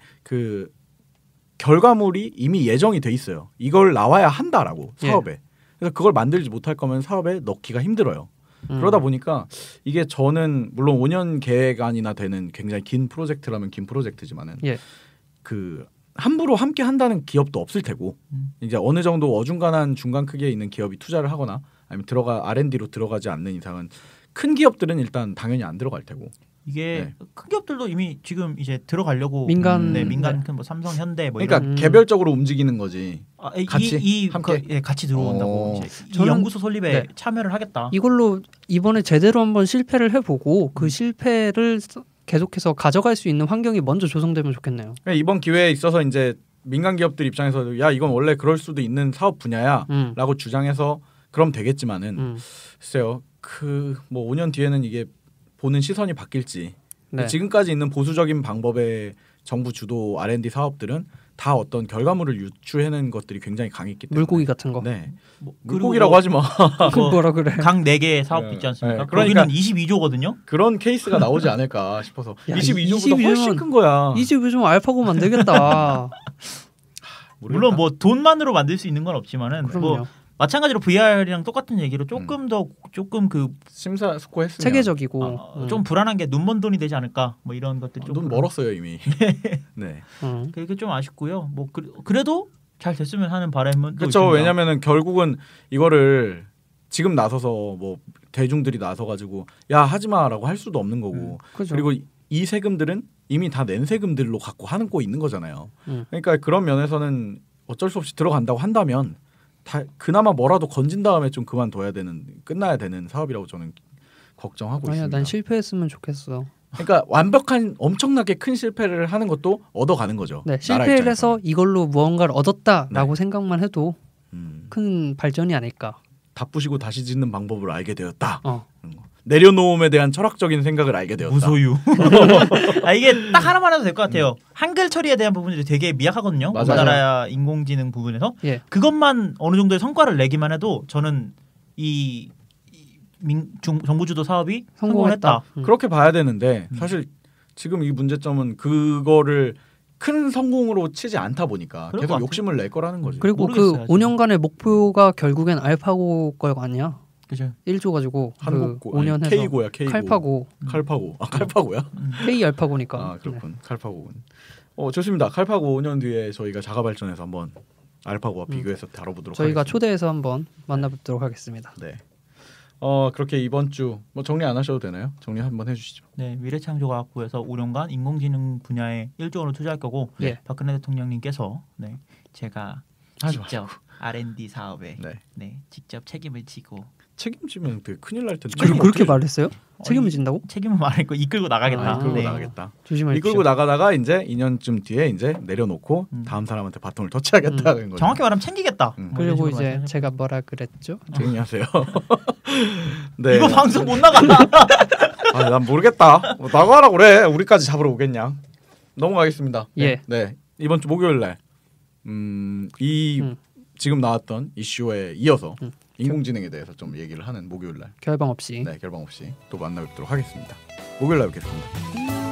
결과물이 이미 예정이 돼 있어요. 이걸 나와야 한다라고 사업에. 예. 그래서 그걸 만들지 못할 거면 사업에 넣기가 힘들어요. 그러다 보니까 이게 저는 물론 5년 계획안이나 되는 굉장히 긴 프로젝트라면 긴 프로젝트지만은 예. 함부로 함께 한다는 기업도 없을 테고 이제 어느 정도 어중간한 중간 크기에 있는 기업이 투자를 하거나 아니면 R&D로 들어가지 않는 이상은 큰 기업들은 일단 당연히 안 들어갈 테고 이게 네. 큰 기업들도 이미 지금 이제 들어가려고 민간 뭐 삼성, 현대 뭐 그러니까 이런 개별적으로 움직이는 거지. 같이 함께 같이 들어온다고 이 연구소 설립에 네. 참여를 하겠다. 이걸로 이번에 제대로 한번 실패를 해보고 그 실패를 계속해서 가져갈 수 있는 환경이 먼저 조성되면 좋겠네요. 이번 기회에 있어서 이제 민간 기업들 입장에서도 야 이건 원래 그럴 수도 있는 사업 분야야라고 주장해서 그럼 되겠지만은 글쎄요 뭐 5년 뒤에는 이게 보는 시선이 바뀔지 네. 지금까지 있는 보수적인 방법의 정부 주도 R&D 사업들은 다 어떤 결과물을 유추해낸 것들이 굉장히 강했기 때문에 물고기 같은 거. 네. 물고기라고 하지 마. 뭐라 그래. 강 4개의 사업도 있지 않습니까? 그러니까 22조거든요. 그런 케이스가 나오지 않을까 싶어서. 22조보다 훨씬 큰 거야. 22조면 알파고 만들겠다. 물론 뭐 돈만으로 만들 수 있는 건 없지만은 뭐 마찬가지로 VR이랑 똑같은 얘기로 조금 그 심사숙고했으면 체계적이고 좀 불안한 게 눈먼 돈이 되지 않을까 뭐 이런 것들이 좀 눈 멀었어요 이미. 네. 그게 좀 아쉽고요. 뭐 그래도 잘 됐으면 하는 바람은 그렇죠. 왜냐면은 결국은 이거를 지금 나서서 뭐 대중들이 나서 가지고 야 하지마라고 할 수도 없는 거고 그렇죠. 그리고 이 세금들은 이미 다 낸 세금들로 갖고 하는 거 있는 거잖아요. 그러니까 그런 면에서는 어쩔 수 없이 들어간다고 한다면. 그나마 뭐라도 건진 다음에 좀 그만둬야 되는 끝나야 되는 사업이라고 저는 걱정하고 있습니다. 난 실패했으면 좋겠어. 그러니까 완벽한 엄청나게 큰 실패를 하는 것도 얻어가는 거죠. 네, 실패를 해서 이걸로 무언가를 얻었다라고 네. 생각만 해도 큰 발전이 아닐까. 다 부시고 다시 짓는 방법을 알게 되었다. 내려놓음에 대한 철학적인 생각을 알게 되었다. 무소유. 이게 딱 하나만 해도 될 것 같아요. 한글 처리에 대한 부분이 되게 미약하거든요. 우리나라 인공지능 부분에서 예. 그것만 어느 정도의 성과를 내기만 해도 저는 정부 주도 사업이 성공했다. 그렇게 봐야 되는데 사실 지금 이 문제점은 그거를 큰 성공으로 치지 않다 보니까 계속 욕심을 낼 거라는 거죠. 그리고 모르겠어요, 그 5년간의 목표가 결국엔 알파고 거 아니야? 그죠. 1조 가지고 한국 5년 해서 K고야 K고. 칼파고. 칼파고야? K 알파고니까. 아 그렇군. 네. 칼파고군. 좋습니다. 칼파고 5년 뒤에 저희가 자가 발전해서 한번 알파고와 비교해서 다뤄보도록 저희가 하겠습니다. 초대해서 한번 만나보도록 하겠습니다. 네. 그렇게 이번 주 뭐 정리 안 하셔도 되나요? 정리 한번 해주시죠. 네, 미래창조과학부에서 5년간 인공지능 분야에 1조 원을 투자할 거고 네. 박근혜 대통령님께서 네, 제가 직접 R&D 사업에 네, 직접 책임을 지고 책임지면 되게 큰일 날 텐데. 그렇게 말했어요? 책임을 진다고? 책임을 말했고 이끌고 나가겠다. 나가겠다. 조심하십시오. 이끌고 나가다가 이제 2년쯤 뒤에 이제 내려놓고 다음 사람한테 바톤을 터치하겠다는 거죠. 정확히 말하면 챙기겠다. 그리고 이제 제가 뭐라 그랬죠? 조용히 하세요. 네. 이거 방송 못 나가. 난 모르겠다. 나가라 그래. 우리까지 잡으러 오겠냐. 넘어가겠습니다. 예. 네. 이번 주 목요일 날 지금 나왔던 이슈에 이어서 인공지능에 대해서 좀 얘기를 하는 목요일 날 결방 없이 또 만나뵙도록 하겠습니다. 목요일 날 뵙겠습니다.